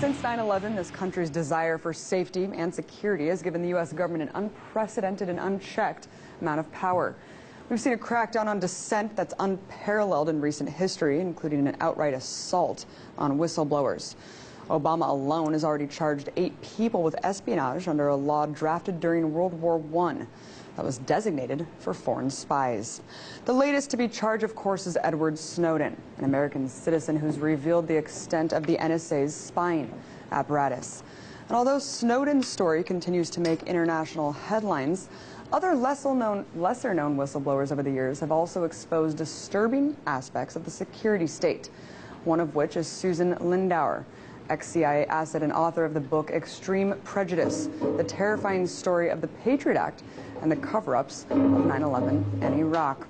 Since 9/11, this country's desire for safety and security has given the U.S. government an unprecedented and unchecked amount of power. We've seen a crackdown on dissent that's unparalleled in recent history, including an outright assault on whistleblowers. Obama alone has already charged 8 people with espionage under a law drafted during World War I that was designated for foreign spies. The latest to be charged, of course, is Edward Snowden, an American citizen who's revealed the extent of the NSA's spying apparatus. And although Snowden's story continues to make international headlines, other lesser-known whistleblowers over the years have also exposed disturbing aspects of the security state, one of which is Susan Lindauer, ex-CIA asset and author of the book Extreme Prejudice, the terrifying story of the Patriot Act and the cover-ups of 9/11 and Iraq.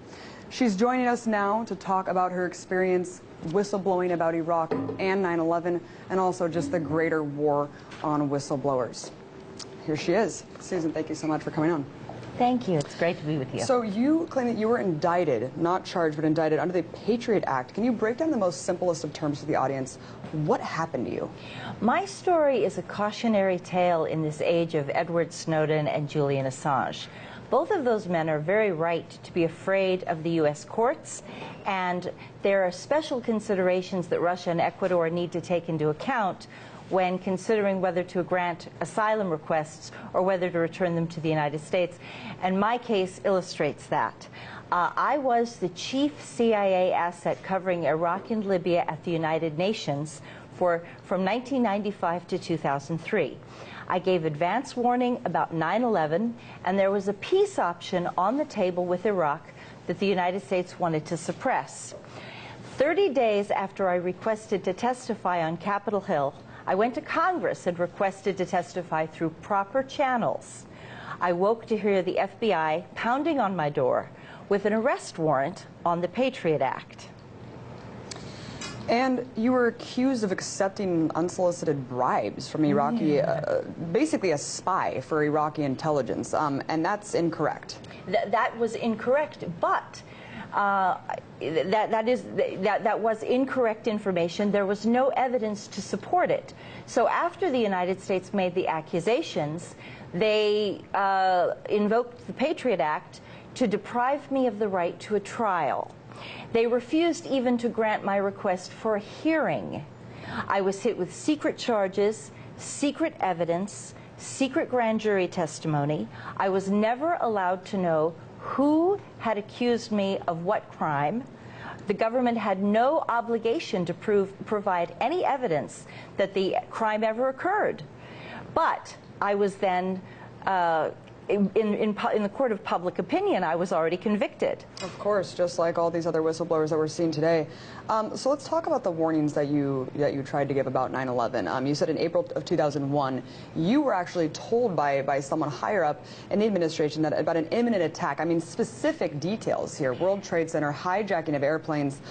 She's joining us now to talk about her experience whistleblowing about Iraq and 9/11, and also just the greater war on whistleblowers. Here she is. Susan, thank you so much for coming on. Thank you. It's great to be with you. So you claim that you were indicted, not charged, but indicted under the Patriot Act. Can you break down in the most simplest of terms to the audience what happened to you? My story is a cautionary tale in this age of Edward Snowden and Julian Assange. Both of those men are very right to be afraid of the U.S. courts, and there are special considerations that Russia and Ecuador need to take into account when considering whether to grant asylum requests or whether to return them to the United States. And my case illustrates that. I was the chief CIA asset covering Iraq and Libya at the United Nations from 1995 to 2003. I gave advance warning about 9/11, and there was a peace option on the table with Iraq that the United States wanted to suppress. 30 days after I requested to testify on Capitol Hill, I went to Congress and requested to testify through proper channels. I woke to hear the FBI pounding on my door with an arrest warrant on the Patriot Act. And you were accused of accepting unsolicited bribes from Iraqi, basically a spy for Iraqi intelligence, and that's incorrect. That was incorrect, but that was incorrect information. There was no evidence to support it. So after the United States made the accusations, they invoked the Patriot Act to deprive me of the right to a trial. They refused even to grant my request for a hearing. I was hit with secret charges, secret evidence, secret grand jury testimony. I was never allowed to know who had accused me of what crime. The government had no obligation to provide any evidence that the crime ever occurred. But I was then, in the court of public opinion, I was already convicted. Of course, just like all these other whistleblowers that we're seeing today. So let's talk about the warnings that you tried to give about 9/11. You said in April of 2001, you were actually told by someone higher up in the administration that about an imminent attack. I mean, specific details here: World Trade Center, hijacking of airplanes.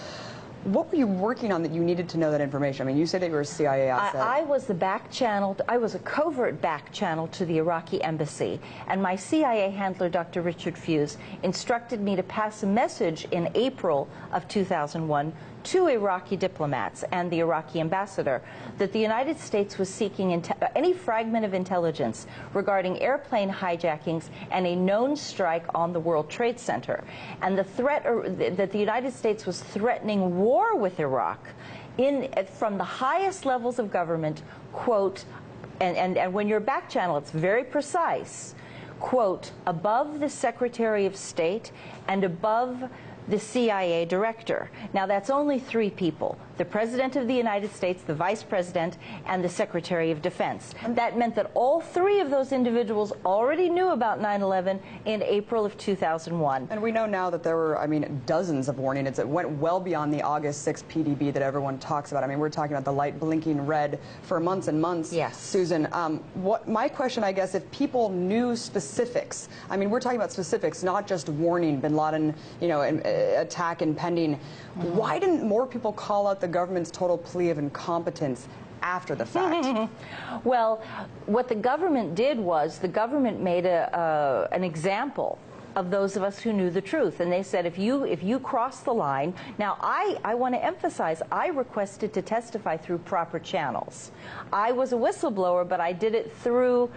What were you working on that you needed to know that information? I mean, you said that you were a CIA asset. I was the back channel. I was a covert back channel to the Iraqi embassy, and my CIA handler, Dr. Richard Fuse, instructed me to pass a message in April of 2001 to Iraqi diplomats and the Iraqi ambassador that the United States was seeking any fragment of intelligence regarding airplane hijackings and a known strike on the World Trade Center, and the threat that the United States was threatening war with Iraq from the highest levels of government, quote, and when you're back channel, it's very precise, quote, above the Secretary of State and above the CIA director. Now, that's only 3 people: the President of the United States, the Vice President, and the Secretary of Defense. That meant that all 3 of those individuals already knew about 9/11 in April of 2001. And we know now that there were, I mean, dozens of warnings. It went well beyond the August 6th PDB that everyone talks about. I mean, we're talking about the light blinking red for months and months. Yes. Susan, my question, I guess, if people knew specifics, I mean, we're talking about specifics, not just warning bin Laden, you know, attack impending. Why didn't more people call out the government's total plea of incompetence after the fact? Well, what the government did was the government made an example of those of us who knew the truth. And they said, if you cross the line, now I want to emphasize, I requested to testify through proper channels. I was a whistleblower, but I did it through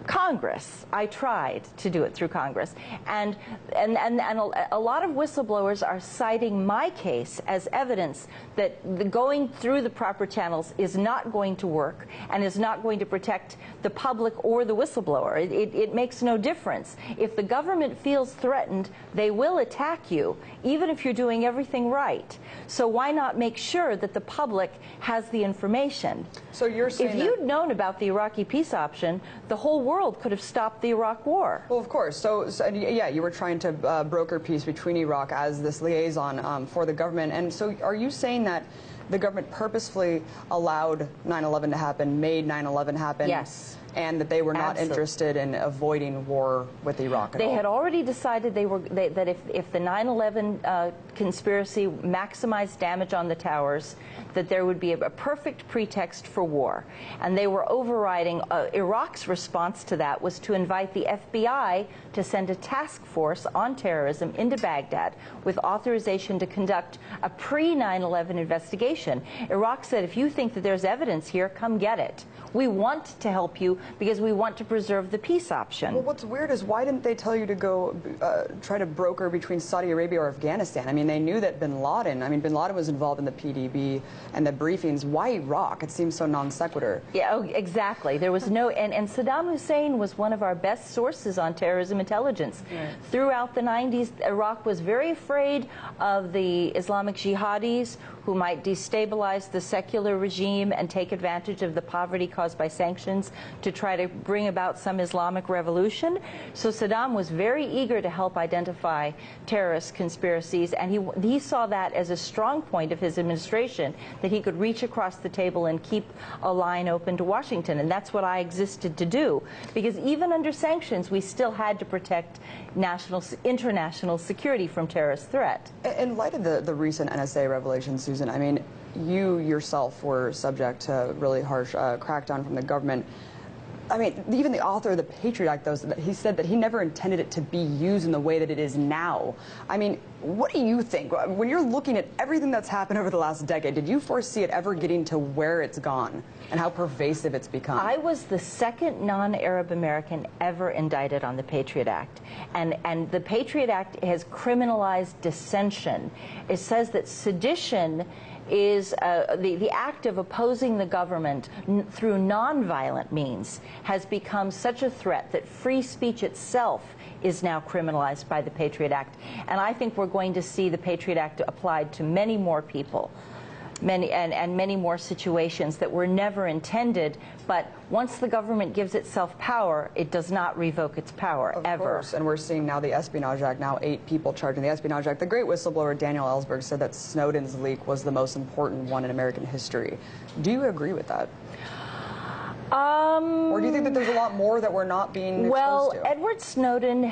Congress. I tried to do it through Congress. And a lot of whistleblowers are citing my case as evidence that going through the proper channels is not going to work and is not going to protect the public or the whistleblower. It makes no difference. If the government feels threatened, they will attack you, even if you're doing everything right. So why not make sure that the public has the information? So you're saying if you'd known about the Iraqi peace option, the whole world could have stopped the Iraq War. Well, of course. So yeah, you were trying to broker peace between Iraq as this liaison for the government. And so are you saying that the government purposefully allowed 9/11 to happen, made 9/11 happen? Yes. And that they were not Absolutely. interested in avoiding war with Iraq at all? They had already decided that if the 9/11 conspiracy maximized damage on the towers, that there would be a perfect pretext for war. And they were overriding. Iraq's response to that was to invite the FBI to send a task force on terrorism into Baghdad with authorization to conduct a pre-9/11 investigation. Iraq said, if you think that there's evidence here, come get it. We want to help you because we want to preserve the peace option. Well, what's weird is why didn't they tell you to go try to broker between Saudi Arabia or Afghanistan? I mean, they knew that bin Laden was involved in the PDB and the briefings. Why Iraq? It seems so non sequitur. Yeah, oh, exactly. There was no, and Saddam Hussein was one of our best sources on terrorism intelligence. Right. Throughout the 90s, Iraq was very afraid of the Islamic jihadis who might destabilize the secular regime and take advantage of the poverty caused by sanctions to try to bring about some Islamic revolution. So Saddam was very eager to help identify terrorist conspiracies, and he saw that as a strong point of his administration, that he could reach across the table and keep a line open to Washington. And that's what I existed to do, because even under sanctions, we still had to protect international security from terrorist threat. In light of the recent NSA revelation, Susan, I mean, you yourself were subject to really harsh crackdown from the government. I mean, even the author of the Patriot Act, though, he said that he never intended it to be used in the way that it is now. I mean, what do you think? When you're looking at everything that's happened over the last decade, did you foresee it ever getting to where it's gone and how pervasive it's become? I was the second non-Arab American ever indicted on the Patriot Act. And the Patriot Act has criminalized dissension. It says that sedition is the act of opposing the government through nonviolent means has become such a threat that free speech itself is now criminalized by the Patriot Act. And I think we're going to see the Patriot Act applied to many more people, many more situations that were never intended. But once the government gives itself power, it does not revoke its power, ever. Of course, and we're seeing now the Espionage Act, now 8 people charged in the Espionage Act. The great whistleblower Daniel Ellsberg said that Snowden's leak was the most important one in American history. Do you agree with that? Or do you think that there's a lot more that we're not being exposed to? Edward Snowden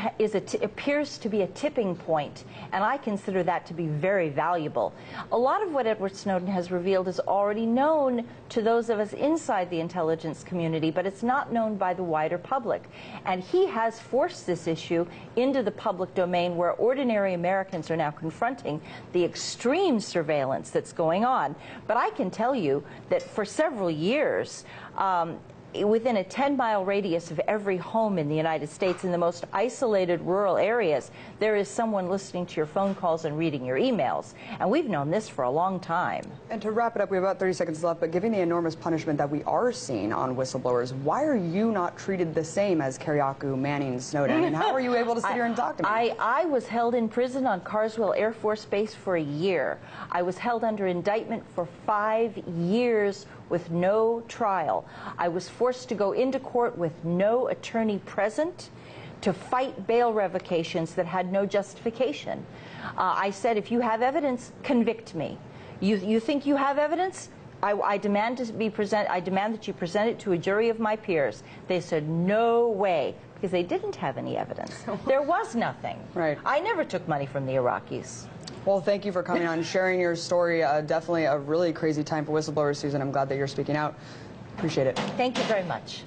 appears to be a tipping point, and I consider that to be very valuable. A lot of what Edward Snowden has revealed is already known to those of us inside the intelligence community, but it's not known by the wider public. And he has forced this issue into the public domain, where ordinary Americans are now confronting the extreme surveillance that's going on. But I can tell you that for several years, within a 10-mile radius of every home in the United States, in the most isolated rural areas, there is someone listening to your phone calls and reading your emails. And we've known this for a long time. And to wrap it up, we have about 30 seconds left, but given the enormous punishment that we are seeing on whistleblowers, why are you not treated the same as Kiriakou, Manning, Snowden? And how are you able to sit here and talk to me? I was held in prison on Carswell Air Force Base for a year. I was held under indictment for 5 years with no trial. I was forced to go into court with no attorney present to fight bail revocations that had no justification. I said, if you have evidence, convict me. You think you have evidence? I demand that you present it to a jury of my peers. They said, no way, because they didn't have any evidence. There was nothing. Right. I never took money from the Iraqis. Well, thank you for coming on and sharing your story. Definitely a really crazy time for whistleblowers, Susan. I'm glad that you're speaking out. Appreciate it. Thank you very much.